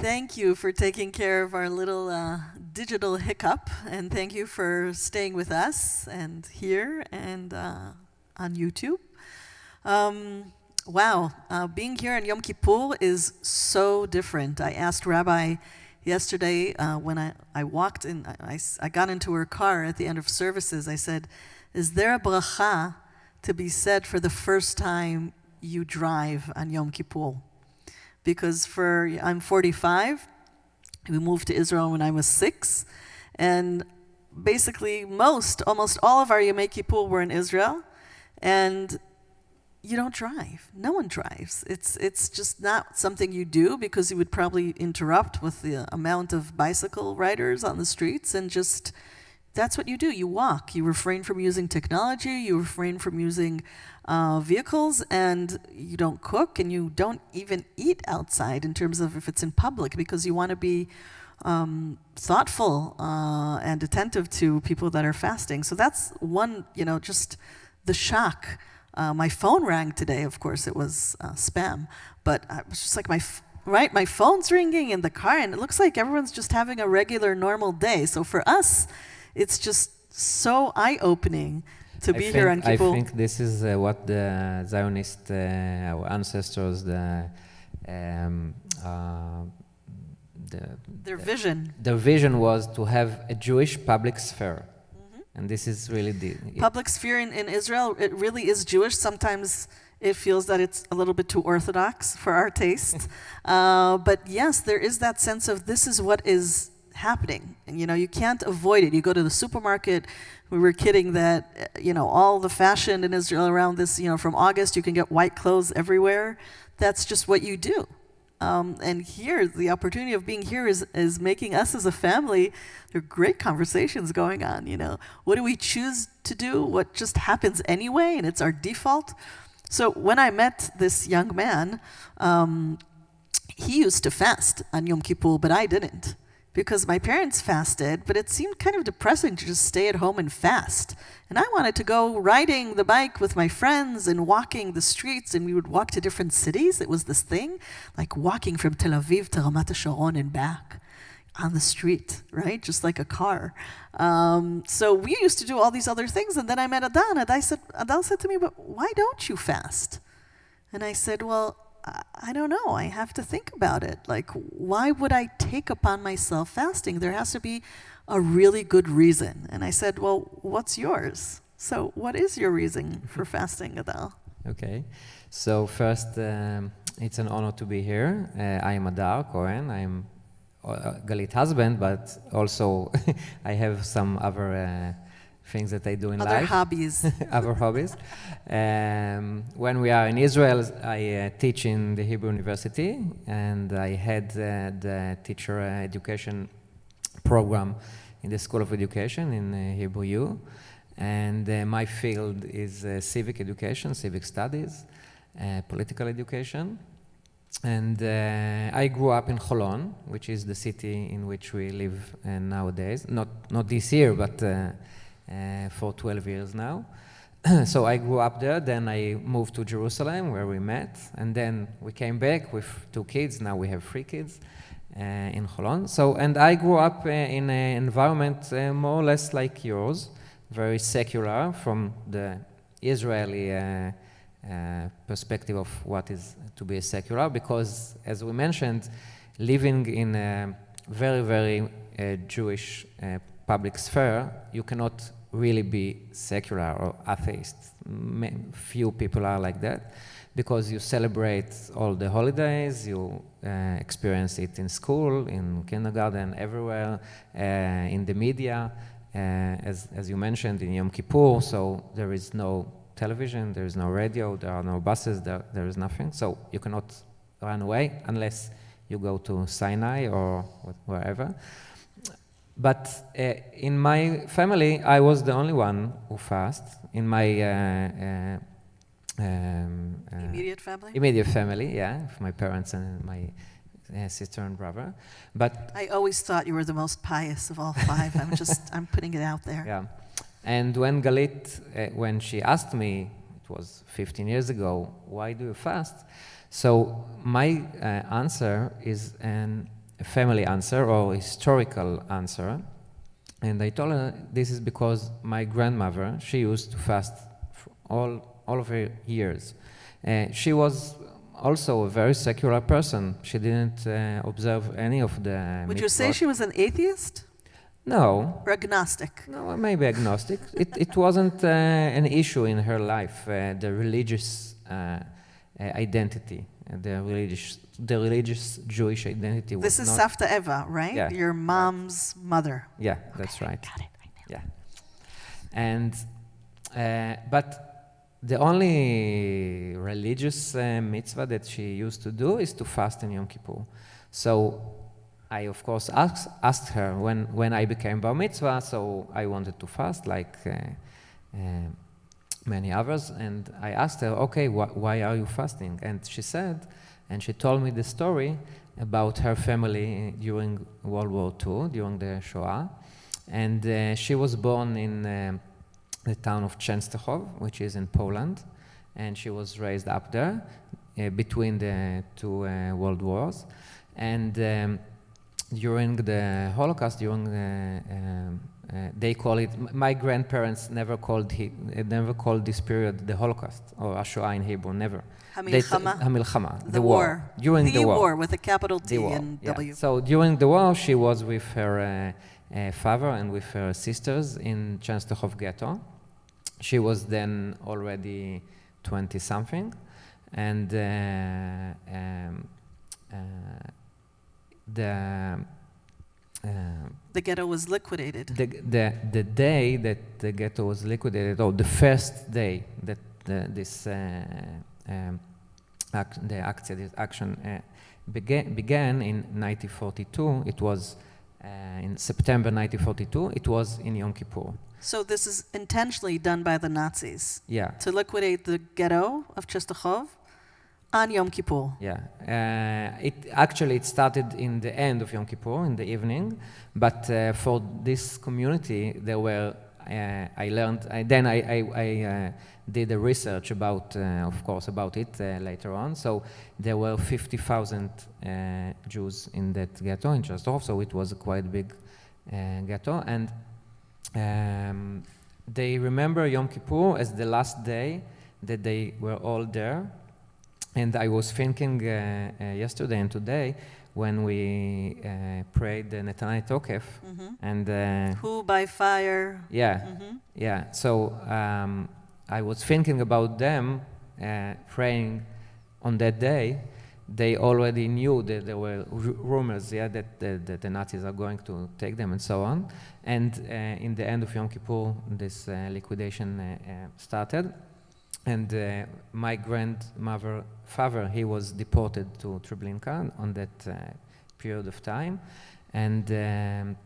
Thank you for taking care of our little digital hiccup, and thank you for staying with us and here and on YouTube. Wow, being here on Yom Kippur is so different. I asked Rabbi yesterday when I walked in, I got into her car at the end of services. I said, is there a bracha to be said for the first time you drive on Yom Kippur? Because I'm 45, we moved to Israel when I was 6, and basically almost all of our Yom Kippur were in Israel, and you don't drive. No one drives. It's just not something you do because you would probably interrupt with the amount of bicycle riders on the streets, and just that's what you do. You walk. You refrain from using technology. You refrain from using vehicles, and you don't cook, and you don't even eat outside in terms of if it's in public, because you want to be thoughtful and attentive to people that are fasting. So that's one, just the shock. My phone rang today. Of course, it was spam, but I was just like, my phone's ringing in the car, and it looks like everyone's just having a regular, normal day. So for us, it's just so eye-opening to be here on Kippur. I think this is what the Zionist, our ancestors, their vision. Their vision was to have a Jewish public sphere. And this is really the public sphere in Israel. It really is Jewish. Sometimes it feels that it's a little bit too orthodox for our taste. But yes, there is that sense of this is what is happening. And you can't avoid it. You go to the supermarket. We were kidding that all the fashion in Israel around this, from August you can get white clothes everywhere. That's just what you do. And here, the opportunity of being here is making us as a family, there are great conversations going on, What do we choose to do? What just happens anyway, and it's our default? So when I met this young man, he used to fast on Yom Kippur, but I didn't. Because my parents fasted, but it seemed kind of depressing to just stay at home and fast. And I wanted to go riding the bike with my friends and walking the streets, and we would walk to different cities. It was this thing, like walking from Tel Aviv to Ramat HaSharon and back on the street, right? Just like a car. So we used to do all these other things, and then I met Adar, and Adar said to me, but why don't you fast? And I said, well, I don't know. I have to think about it. Like, why would I take upon myself fasting? There has to be a really good reason. And I said, well, what's yours? So what is your reason for fasting, Adar? Okay. So first, it's an honor to be here. I am Adar Cohen. I'm Galit husband, but also I have some other things that I do in life. Other hobbies. Other hobbies. When we are in Israel, I teach in the Hebrew University, and I had the teacher education program in the School of Education in Hebrew U. And my field is civic education, civic studies, political education. And I grew up in Holon, which is the city in which we live nowadays. Not this year, but for 12 years now. So I grew up there, then I moved to Jerusalem where we met, and then we came back with 2 kids. Now we have 3 kids in Holon. And I grew up in an environment more or less like yours, very secular from the Israeli perspective of what is to be a secular, because as we mentioned, living in a very, very Jewish public sphere, you cannot really be secular or atheist. Few people are like that, because you celebrate all the holidays, you experience it in school, in kindergarten, everywhere, in the media, as you mentioned, in Yom Kippur. So there is no television, there is no radio, there are no buses, there is nothing. So you cannot run away unless you go to Sinai or wherever. But in my family, I was the only one who fasted. In my immediate family? Immediate family, yeah, with my parents and my sister and brother. But I always thought you were the most pious of all 5. I'm putting it out there. Yeah. And when Galit, when she asked me, it was 15 years ago, why do you fast? So my answer is a family answer or historical answer. And I told her this is because my grandmother, she used to fast for all of her years. She was also a very secular person. She didn't observe any of the Would you say mitzvot. she was an atheist No. or agnostic? No, maybe agnostic. It wasn't an issue in her life, the religious identity, the religious Jewish identity was This is not. Safta Eva, right? Yeah, Your mom's mother. Yeah, that's right. Got it. Yeah, and but the only religious mitzvah that she used to do is to fast in Yom Kippur. So I, of course, asked her when I became bar mitzvah, so I wanted to fast like many others, and I asked her, okay, why are you fasting? And she said, and she told me the story about her family during World War II, during the Shoah, and she was born in the town of Częstochow, which is in Poland, and she was raised up there between the two world wars, and during the Holocaust, they call it. My grandparents never called this period the Holocaust or Shoah in Hebrew. Never. Hamilchama. The war. During the war with a capital T war, and yeah. W. So during the war, she was with her father and with her sisters in Częstochow ghetto. She was then already 20-something, and the ghetto was liquidated. The day that the ghetto was liquidated, or the first day that this action began in 1942, it was in September 1942, it was in Yom Kippur. So this is intentionally done by the Nazis. Yeah. To liquidate the ghetto of Częstochow on Yom Kippur. Yeah. It started in the end of Yom Kippur, in the evening, but for this community, there were, I learned, I did a research about, of course, about it later on. So there were 50,000 Jews in that ghetto in Częstochow, so it was a quite big ghetto, and they remember Yom Kippur as the last day that they were all there. And I was thinking yesterday and today when we prayed the Netanai Tokef, and who by fire. Yeah, yeah. So I was thinking about them praying on that day. They already knew that there were rumors, that the Nazis are going to take them and so on. And in the end of Yom Kippur, this liquidation started. And my father, he was deported to Treblinka on that period of time, and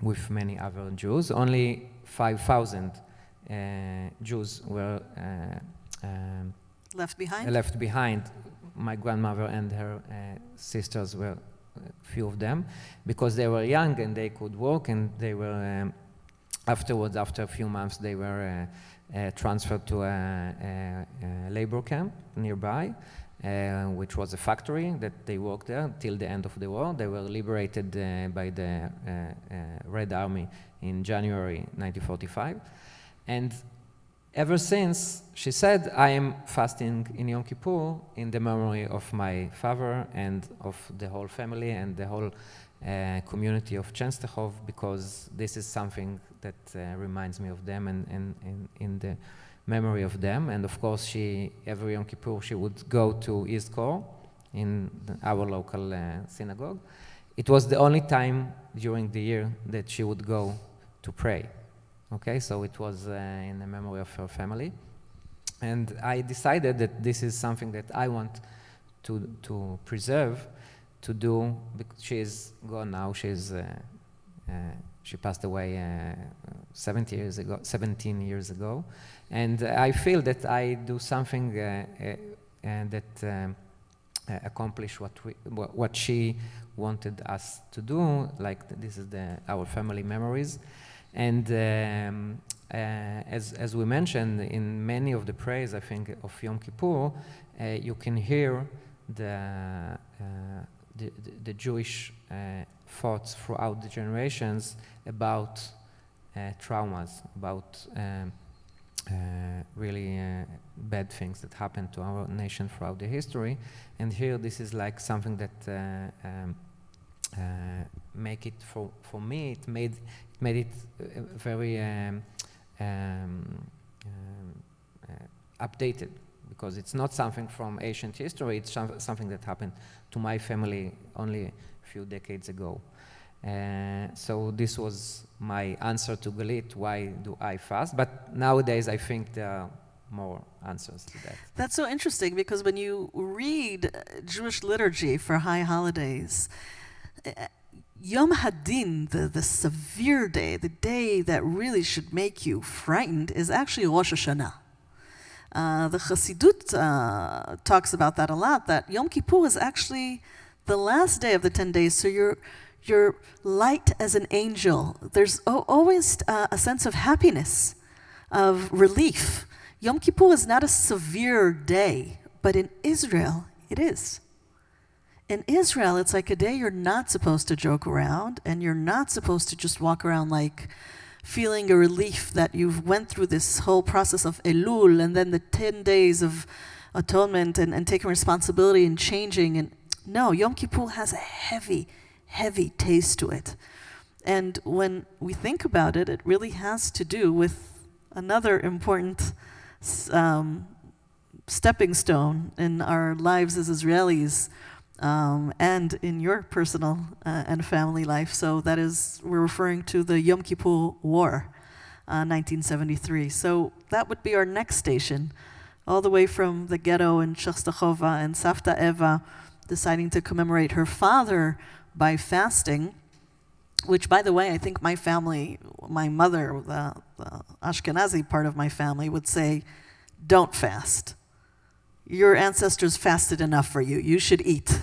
with many other Jews. Only 5,000 Jews were left behind? Left behind. My grandmother and her sisters were few of them, because they were young and they could work, and they were afterwards, after a few months, they were transferred to a labor camp nearby, which was a factory that they worked there till the end of the war. They were liberated by the Red Army in January 1945. And ever since, she said, I am fasting in Yom Kippur in the memory of my father and of the whole family and the whole community of Częstochow, because this is something that reminds me of them and in the memory of them. And of course, every Yom Kippur, she would go to East Kor in our local synagogue. It was the only time during the year that she would go to pray. Okay, so it was in the memory of her family. And I decided that this is something that I want to preserve, to do, because she is gone now. She passed away 17 years ago. And I feel that I do something that accomplish what she wanted us to do, like this is our family memories. And as we mentioned in many of the prayers, I think, of Yom Kippur, you can hear the Jewish thoughts throughout the generations about traumas, about really bad things that happened to our nation throughout the history. And here this is like something that make it for me, it made it very updated, because it's not something from ancient history, it's something that happened to my family only a few decades ago. So this was my answer to Galit, why do I fast? But nowadays I think there are more answers to that. That's so interesting, because when you read Jewish liturgy for high holidays, Yom Hadin, the severe day, the day that really should make you frightened, is actually Rosh Hashanah. The Chassidut talks about that a lot, that Yom Kippur is actually the last day of the 10 days, so you're light as an angel. There's always a sense of happiness, of relief. Yom Kippur is not a severe day, but in Israel, it is. In Israel, it's like a day you're not supposed to joke around, and you're not supposed to just walk around like feeling a relief that you've went through this whole process of Elul, and then the 10 days of atonement and taking responsibility and changing. And no, Yom Kippur has a heavy, heavy taste to it. And when we think about it, it really has to do with another important stepping stone in our lives as Israelis, and in your personal and family life. So that is, we're referring to the Yom Kippur War, 1973. So that would be our next station, all the way from the ghetto in Czestochowa, and Savta Eva deciding to commemorate her father by fasting, which, by the way, I think my family, my mother, the Ashkenazi part of my family, would say, don't fast. Your ancestors fasted enough for you. You should eat.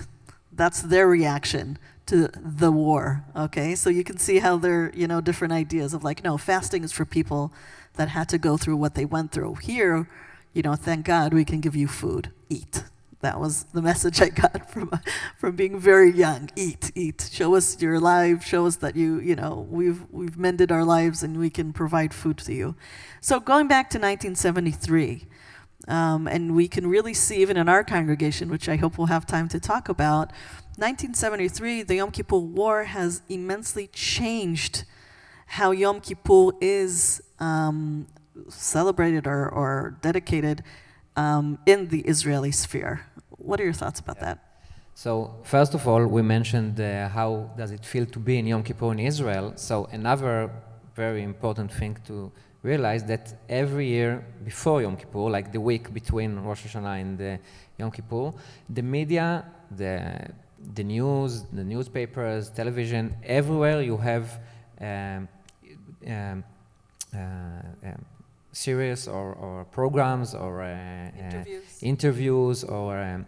That's their reaction to the war, okay? So you can see how they're, different ideas of like, no, fasting is for people that had to go through what they went through. Here, thank God we can give you food. Eat. That was the message I got from being very young. Eat. Show us you're alive. Show us that we've mended our lives and we can provide food to you. So going back to 1973, and we can really see even in our congregation, which I hope we'll have time to talk about, 1973, the Yom Kippur War has immensely changed how Yom Kippur is celebrated or dedicated in the Israeli sphere. What are your thoughts about that? So first of all, we mentioned how does it feel to be in Yom Kippur in Israel. So another very important thing to realize that every year before Yom Kippur, like the week between Rosh Hashanah and Yom Kippur, the media, the news, the newspapers, television, everywhere you have series or programs or interviews or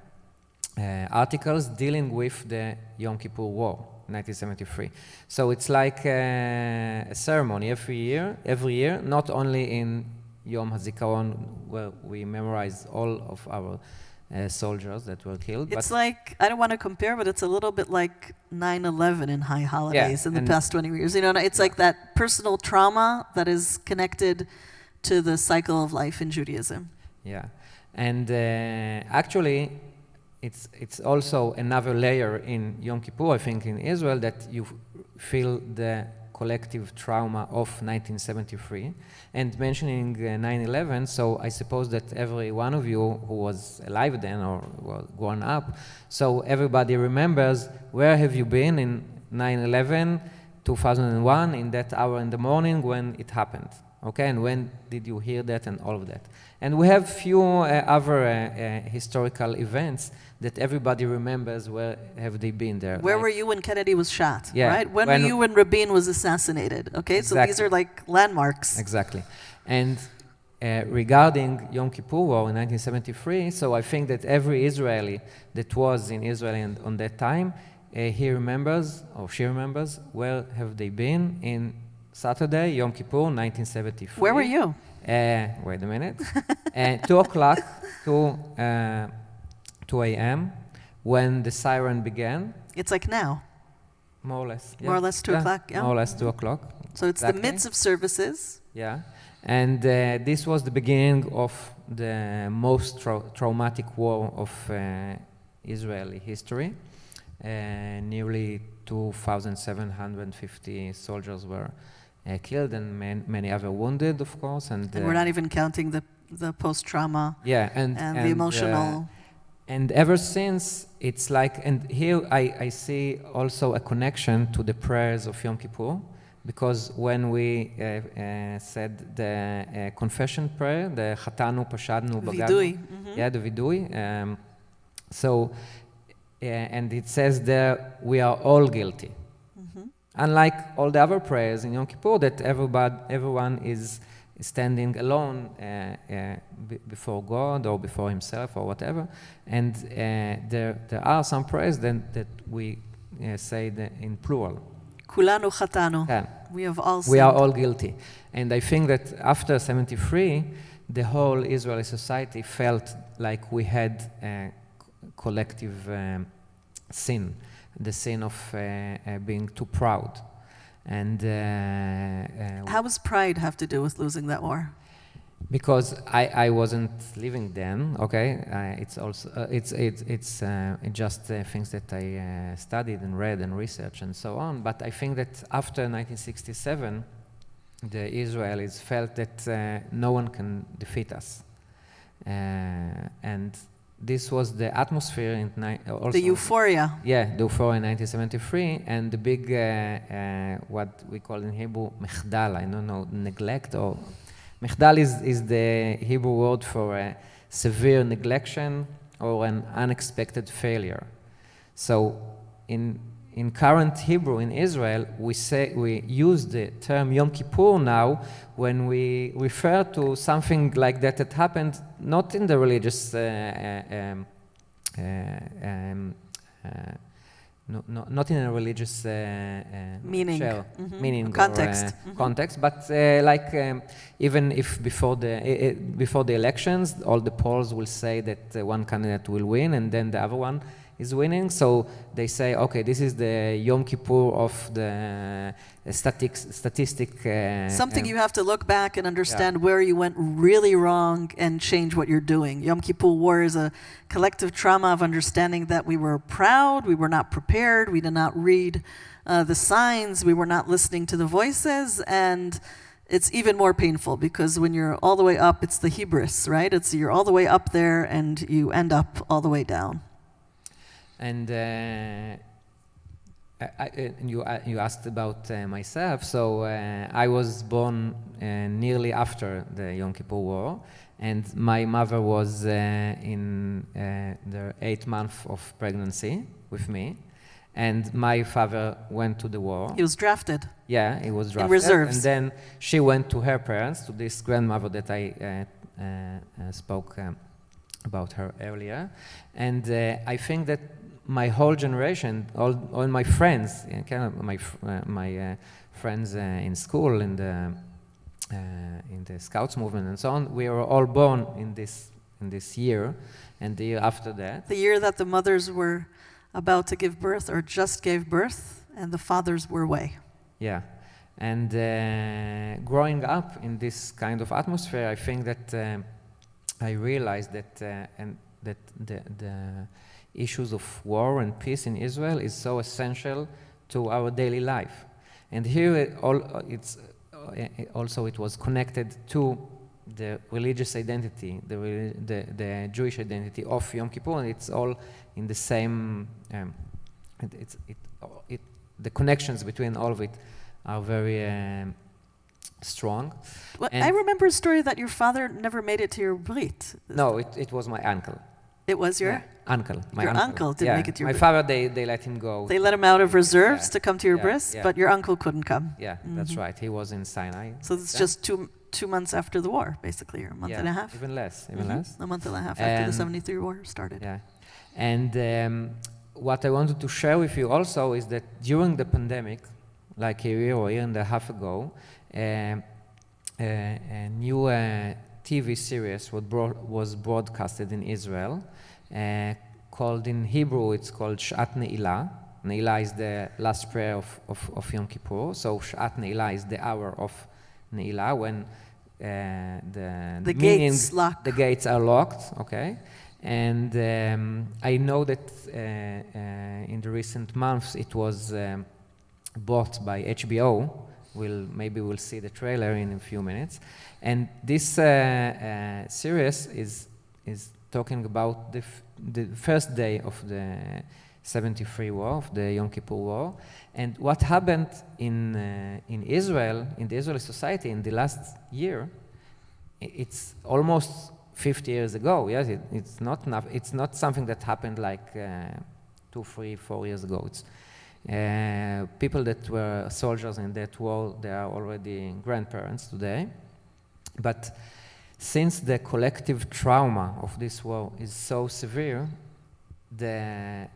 articles dealing with the Yom Kippur War, 1973. So it's like a ceremony every year, not only in Yom HaZikaron, where we memorize all of our soldiers that were killed. It's like, I don't want to compare, but it's a little bit like 9/11 in high holidays in the past 20 years. It's like that personal trauma that is connected to the cycle of life in Judaism. Yeah, and actually, it's also another layer in Yom Kippur, I think, in Israel, that you feel the collective trauma of 1973. And mentioning 9/11, so I suppose that every one of you who was alive then or was grown up, so everybody remembers where have you been in 9/11, 2001, in that hour in the morning when it happened. Okay, and when did you hear that and all of that? And we have few other historical events that everybody remembers. Where have they been there? Where were you when Kennedy was shot? Yeah. Right? When were you when Rabin was assassinated? Okay, exactly. So these are like landmarks. Exactly. And regarding Yom Kippur War in 1973, so I think that every Israeli that was in Israel on that time, he remembers, or she remembers, where have they been in Saturday, Yom Kippur, 1973. Where were you? Wait a minute. 2 o'clock to 2 a.m. when the siren began. It's like now, more or less. more or less 2 o'clock. Yeah. More or less 2 o'clock. So it's the midst of services. Yeah, and this was the beginning of the most traumatic war of Israeli history. Nearly 2,750 soldiers were killed, and many other wounded, of course. And we're not even counting the post-trauma. Yeah, and the emotional. And ever since, it's like, and here I see also a connection to the prayers of Yom Kippur, because when we said the confession prayer, the Chatanu, Pashadnu, Bagadu, Vidui. yeah, the Vidui. And it says there, we are all guilty. Unlike all the other prayers in Yom Kippur, that everyone is standing alone before God or before himself or whatever. And there are some prayers that we say in plural. Kulanu chatanu. Yeah. We have all sinned. We are all guilty. And I think that after 73, the whole Israeli society felt like we had a collective sin, the sin of being too proud. And how does pride have to do with losing that war? Because I wasn't living then, okay. It's also it's just things that I studied and read and researched and so on. But I think that after 1967, the Israelis felt that no one can defeat us, and this was the atmosphere in also the euphoria. Yeah, the euphoria in 1973, and the big what we call in Hebrew mechdal. I don't know, neglect or. Mechdal is the Hebrew word for a severe neglection or an unexpected failure. So in current Hebrew in Israel, we use the term Yom Kippur now when we refer to something like that happened not in the religious not in a religious meaning, meaning context, or, context, but even if before the elections, all the polls will say that one candidate will win, and then the other one is winning. So they say, okay, this is the Yom Kippur of the statistic. Something you have to look back and understand where you went really wrong and change what you're doing. Yom Kippur War is a collective trauma of understanding that we were proud, we were not prepared, we did not read the signs, we were not listening to the voices, and it's even more painful because when you're all the way up, it's the hubris, right? You're all the way up there and you end up all the way down. And you asked about myself. So I was born nearly after the Yom Kippur War, and my mother was in the 8th month of pregnancy with me, and my father went to the war. He was drafted. Yeah, he was drafted. In reserves. And then she went to her parents, to this grandmother that I spoke about her earlier, and I think that my whole generation, all my friends, kind of my friends in school, in the Scouts movement and so on, we were all born in this year, and the year after that. The year that the mothers were about to give birth or just gave birth, and the fathers were away. Yeah, and growing up in this kind of atmosphere, I think that I realized that that the issues of war and peace in Israel is so essential to our daily life. And here it was connected to the religious identity, the Jewish identity of Yom Kippur, and it's all in the same, the connections between all of it are very strong. Well, I remember a story that your father never made it to your brit. No, it was my uncle. It was your uncle. My your uncle didn't make it to your my brit. father, they let him go. They let him out of reserves to come to your bris, but your uncle couldn't come. Yeah, that's right. He was in Sinai. So it's just two months after the war, basically, or a month and a half. Even less. A month and a half after the 73 war started. Yeah, and what I wanted to share with you also is that during the pandemic, like a year or a year and a half ago, a new TV series was broadcasted in Israel, called in Hebrew, it's called Shat Ne'ilah, Ne'ilah is the last prayer of Yom Kippur. So Sh'at Ne'ilah is the hour of Ne'ilah, when the gates lock. The gates are locked, okay? And I know that in the recent months it was bought by HBO. Maybe we'll see the trailer in a few minutes. And this series is talking about the first day of the 73 war, of the Yom Kippur War, and what happened in Israel, in the Israeli society in the last year. It's almost 50 years ago. Yes, it's not something that happened like 2, 3, 4 years ago. It's people that were soldiers in that war, they are already grandparents today. But since the collective trauma of this war is so severe, the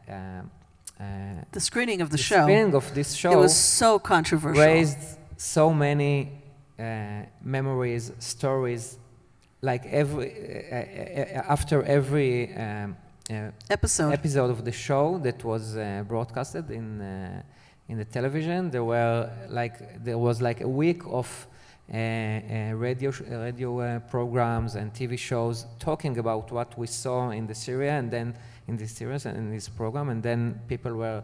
screening of the screening of this show, it was so controversial, raised so many memories, stories, like after every episode of the show that was broadcasted in the television, there was like a week of radio programs and TV shows talking about what we saw in the Syria, and then in this series and in this program, and then people were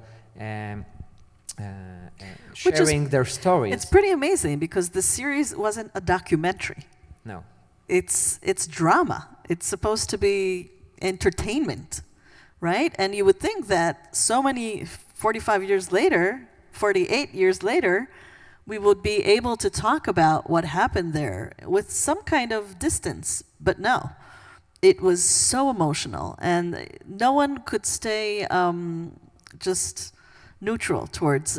sharing their stories. It's pretty amazing because the series wasn't a documentary. No. It's drama. It's supposed to be entertainment, right? And you would think that so many 48 years later, we would be able to talk about what happened there with some kind of distance, but no. It was so emotional, and no one could stay just neutral towards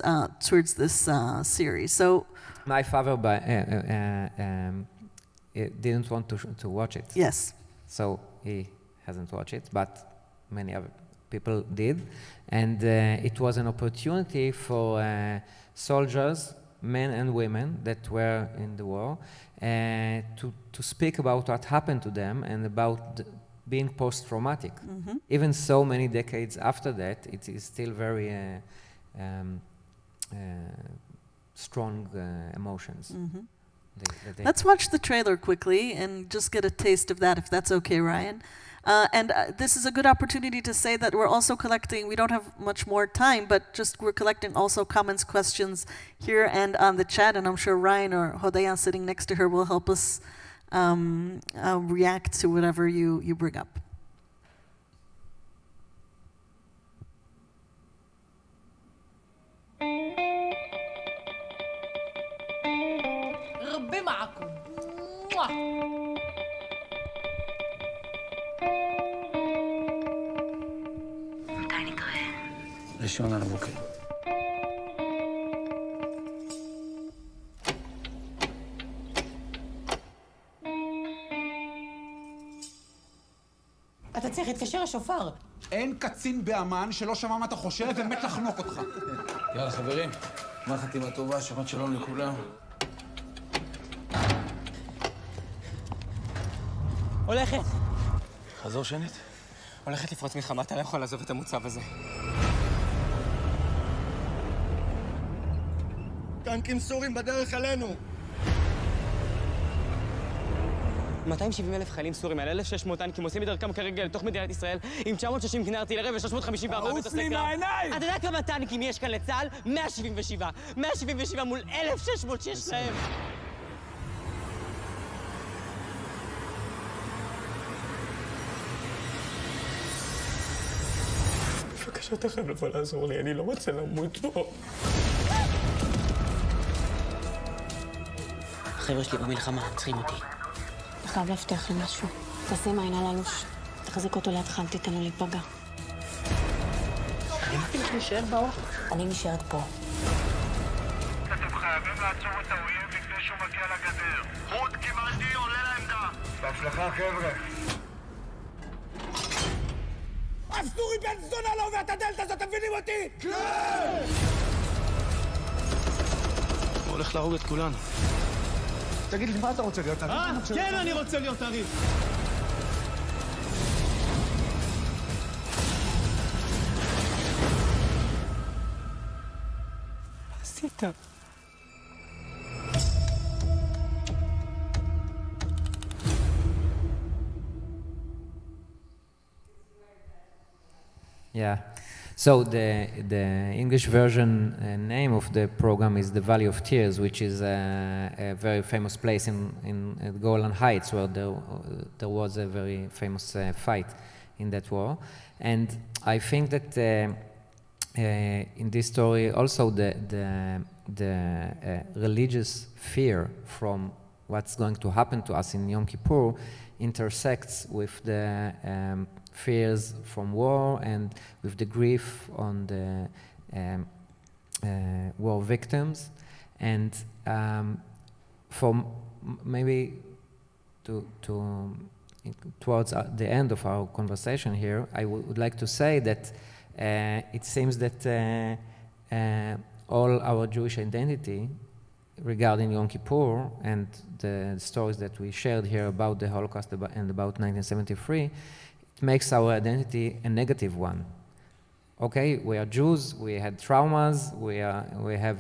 this series. So my father didn't want to watch it. Yes. So he hasn't watched it, but many other people did, and it was an opportunity for soldiers, men and women that were in the war, to speak about what happened to them and about being post-traumatic. Mm-hmm. Even so many decades after that, it is still very strong emotions. Mm-hmm. Let's watch the trailer quickly and just get a taste of that, if that's okay, Ryan. And this is a good opportunity to say that we're also collecting, we don't have much more time, but just we're collecting also comments, questions here and on the chat, and I'm sure Ryan or Hodaya sitting next to her will help us react to whatever you bring up. ربي معكم. מתי נתראה? ראשון על הבוקר. אתה צריך להתקשר לשופר. אין קצין באמן שלא שמע מה אתה חושב ומת לחנוק אותך. יאללה חברים, מה חתימה טובה, שבת שלום לכולם. הולכת. חזור שנית. הולכת לפרוץ מלחמה, אתה לא יכול לעזוב את המוצב הזה. טנקים סורים בדרך עלינו. 270,000 חיילים סורים על 1,600 טנקים עושים מדרכם כרגע לתוך מדינת ישראל עם 960 כלי ארטילריה ו-354 עוף לי מהעיניים! אתה יודע כמה טנקים יש כאן לצה"ל? 177. 177 מול 1,600 שיש להם. בבקשה, אתה חייב לבוא לעזור לי, אני לא רוצה למות פה. החבר'ה שלי במלחמה, צריכים אותי. אתה חייב להבטיח לי משהו. תשים עין על אלוש. תחזיק אותו לידך, אל תיתן לו להיפגע. אני נשאר באור. אני נשארת פה. אתם חייבים לעצור את האויב לפני שהוא מגיע לגדר. רות, קיבלתי, עולה לעמדה. בהצלחה, חבר'ה. הסורי בן זונה לא עובר את הדלת הזאת, אתם מבינים אותי? כן! הוא הולך להרוג את כולנו. תגיד לי, מה אתה רוצה להיות? כן, אני רוצה להיות עריף. טוב. Yeah. So the English version name of the program is the Valley of Tears, which is a very famous place in Golan Heights, where there was a very famous fight in that war. And I think that in this story also the religious fear from what's going to happen to us in Yom Kippur intersects with the fears from war and with the grief on the war victims. And maybe towards the end of our conversation here, I would like to say that it seems that all our Jewish identity regarding Yom Kippur and the stories that we shared here about the Holocaust and about 1973, it makes our identity a negative one. Okay, we are Jews, we had traumas, we have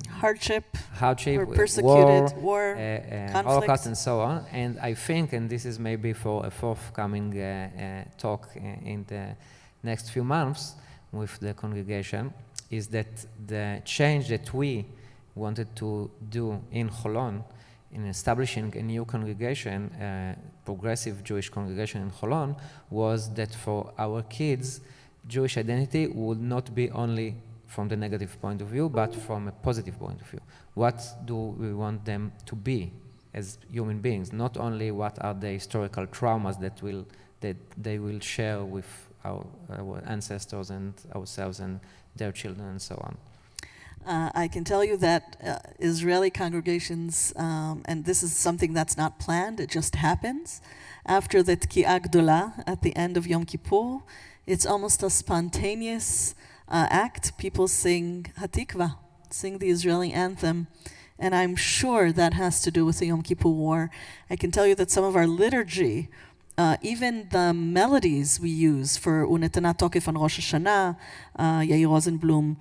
hardship, we're war, persecuted, war, conflict. Holocaust, and so on. And I think, and this is maybe for a forthcoming talk in the next few months with the congregation, is that the change that we wanted to do in Holon, in establishing a new congregation, progressive Jewish congregation in Holon, was that for our kids, Jewish identity would not be only from the negative point of view, but from a positive point of view. What do we want them to be as human beings? Not only what are the historical traumas that they will share with our ancestors and ourselves and their children and so on. I can tell you that Israeli congregations, and this is something that's not planned, it just happens. After the Tki'ah Gdola at the end of Yom Kippur, it's almost a spontaneous act. People sing Hatikva, sing the Israeli anthem, and I'm sure that has to do with the Yom Kippur War. I can tell you that some of our liturgy, even the melodies we use for Unetana Tokef on Rosh Hashanah, Yair Rosenblum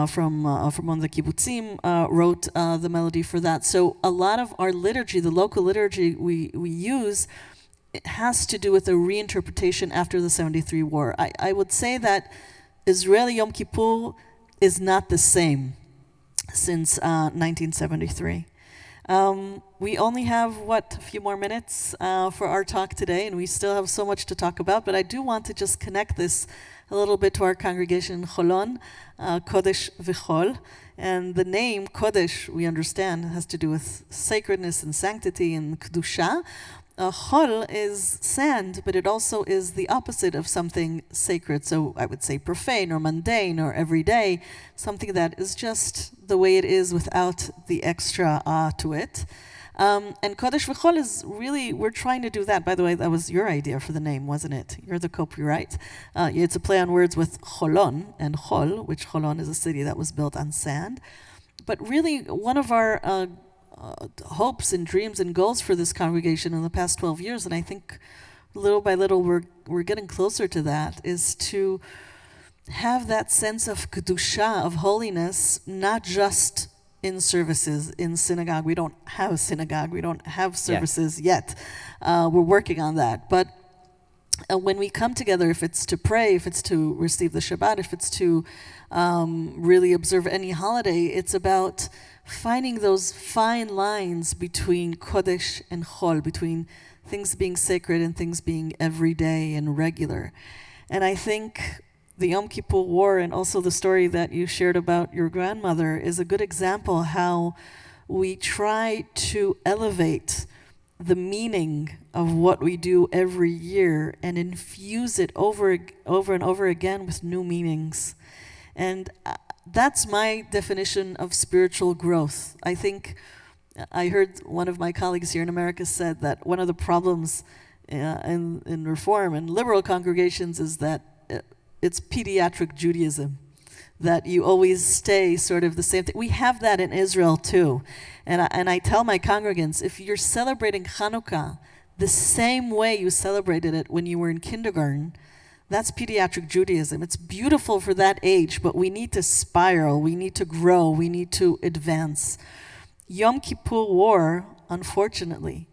from one of the kibbutzim wrote the melody for that. So a lot of our liturgy, the local liturgy we use, it has to do with a reinterpretation after the 73 war. I would say that Israeli Yom Kippur is not the same since 1973. We only have, a few more minutes for our talk today, and we still have so much to talk about, but I do want to just connect this a little bit to our congregation in Holon, Kodesh V'chol. And the name Kodesh, we understand, has to do with sacredness and sanctity and Kedusha. Chol is sand, but it also is the opposite of something sacred. So I would say profane or mundane or everyday, something that is just the way it is without the extra to it. And Kodesh V'chol is really, we're trying to do that. By the way, that was your idea for the name, wasn't it? You're the copyright. It's a play on words with Cholon and Chol, which Cholon is a city that was built on sand. But really, one of our hopes and dreams and goals for this congregation in the past 12 years, and I think little by little we're getting closer to that, is to have that sense of kedusha, of holiness, not just in services, in synagogue. We don't have a synagogue, we don't have services yet. We're working on that. But when we come together, if it's to pray, if it's to receive the Shabbat, if it's to really observe any holiday, it's about finding those fine lines between Kodesh and Chol, between things being sacred and things being everyday and regular. And I think the Yom Kippur War and also the story that you shared about your grandmother is a good example how we try to elevate the meaning of what we do every year and infuse it over and over again with new meanings. And that's my definition of spiritual growth. I think I heard one of my colleagues here in America said that one of the problems in Reform and liberal congregations is that it's pediatric Judaism, that you always stay sort of the same thing. We have that in Israel too. And I tell my congregants, if you're celebrating Hanukkah the same way you celebrated it when you were in kindergarten, That's pediatric Judaism. It's beautiful for that age, but we need to spiral, we need to grow, we need to advance. Yom Kippur War, unfortunately,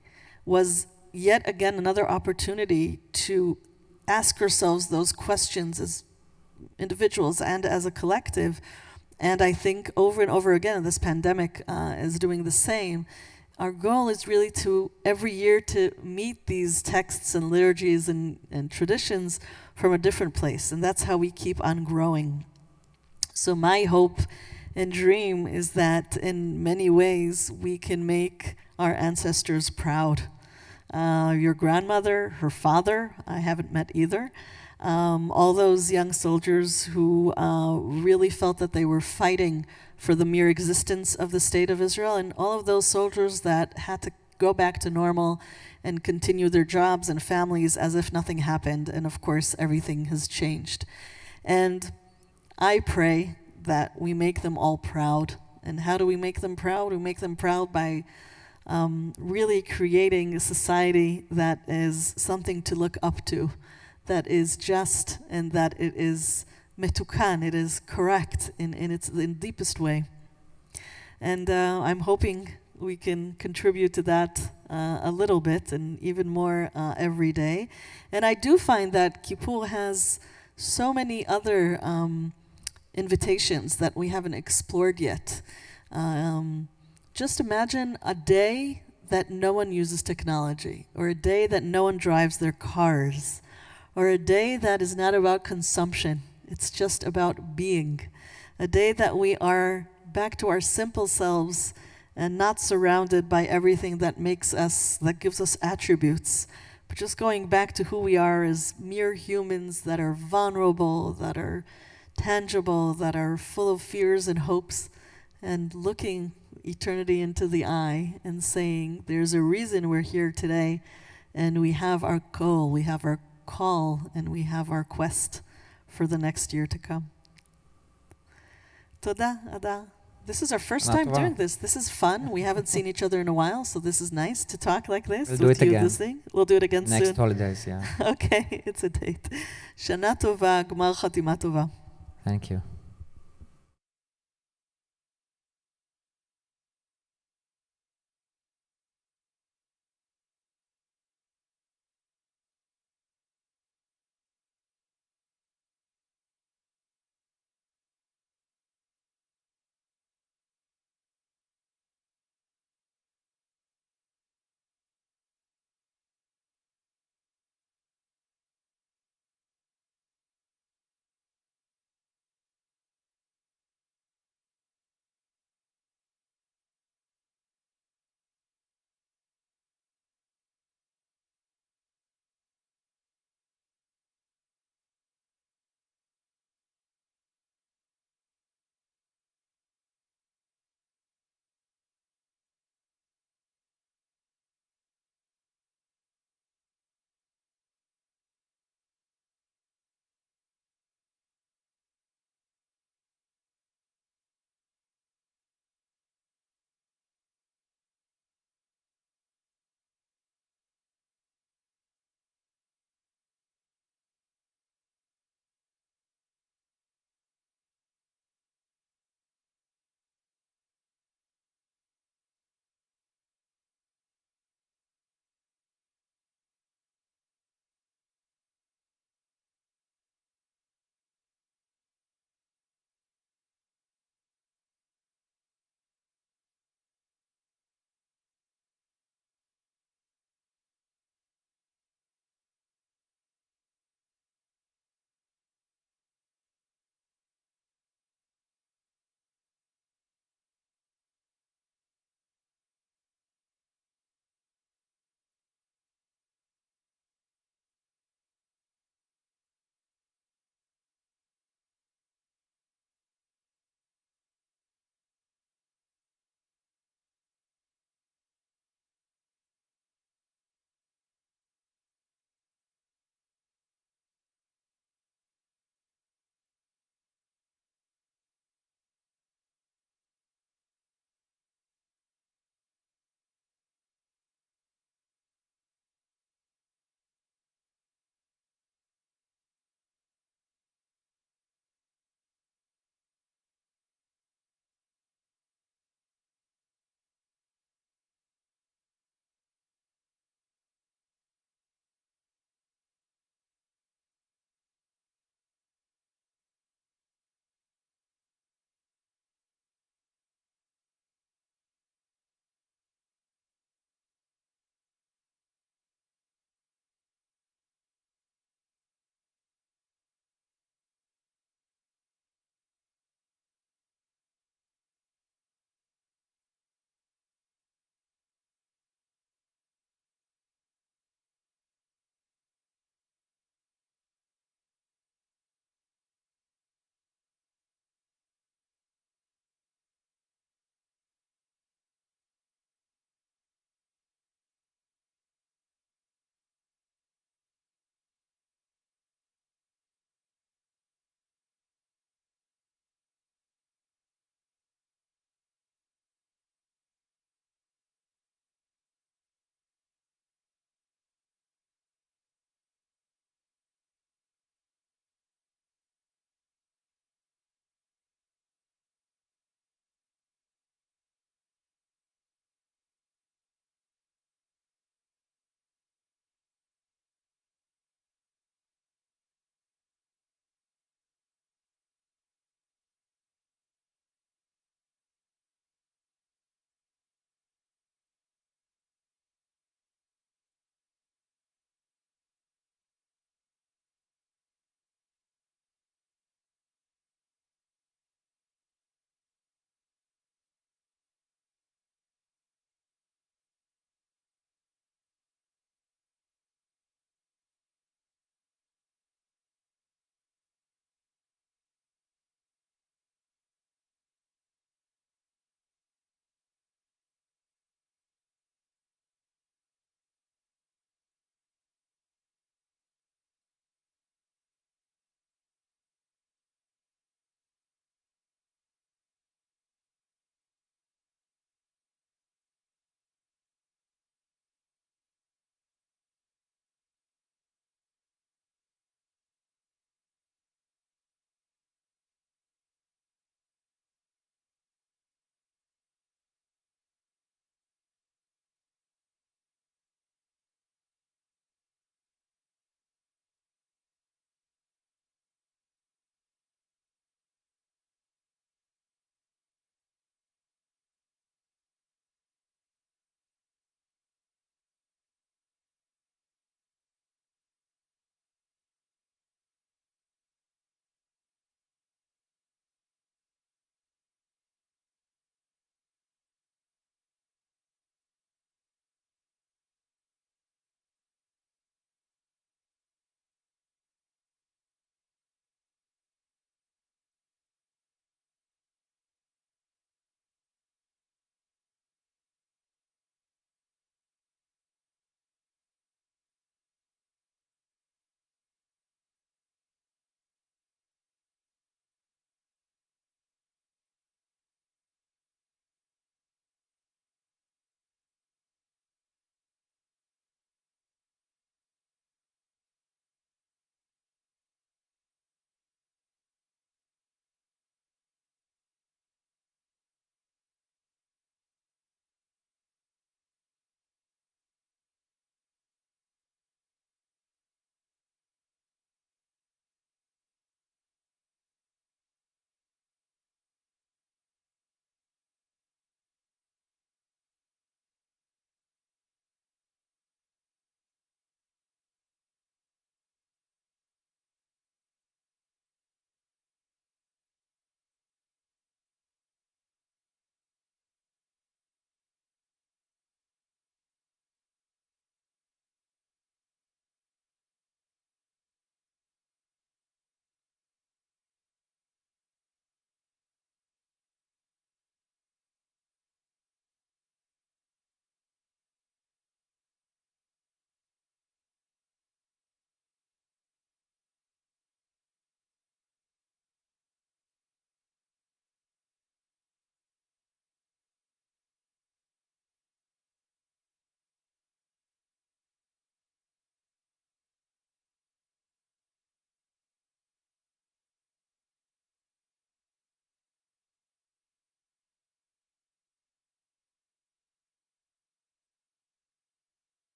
was yet again another opportunity to ask ourselves those questions as individuals and as a collective. And I think over and over again, this pandemic is doing the same. Our goal is really to, every year, to meet these texts and liturgies and traditions from a different place. And that's how we keep on growing. So my hope and dream is that in many ways we can make our ancestors proud. Your grandmother, her father, I haven't met either. All those young soldiers who really felt that they were fighting for the mere existence of the state of Israel, and all of those soldiers that had to go back to normal and continue their jobs and families as if nothing happened, and of course everything has changed. And I pray that we make them all proud. And how do we make them proud? We make them proud by really creating a society that is something to look up to, that is just, and that it is metukan, it is correct in the deepest way. And I'm hoping we can contribute to that a little bit and even more every day. And I do find that Kippur has so many other invitations that we haven't explored yet. Just imagine a day that no one uses technology, or a day that no one drives their cars, or a day that is not about consumption. It's just about being. A day that we are back to our simple selves and not surrounded by everything that makes us, that gives us attributes, but just going back to who we are as mere humans that are vulnerable, that are tangible, that are full of fears and hopes, and looking eternity into the eye and saying, there's a reason we're here today, and we have our goal, we have our call, and we have our quest for the next year to come. Toda, Adar. This is our first time doing this. This is fun. We haven't seen each other in a while, so this is nice to talk like this. We'll do it again. We'll do it again soon. Next holidays, yeah. Okay, it's a date. Shana tova, gmar chatima tova. Thank you.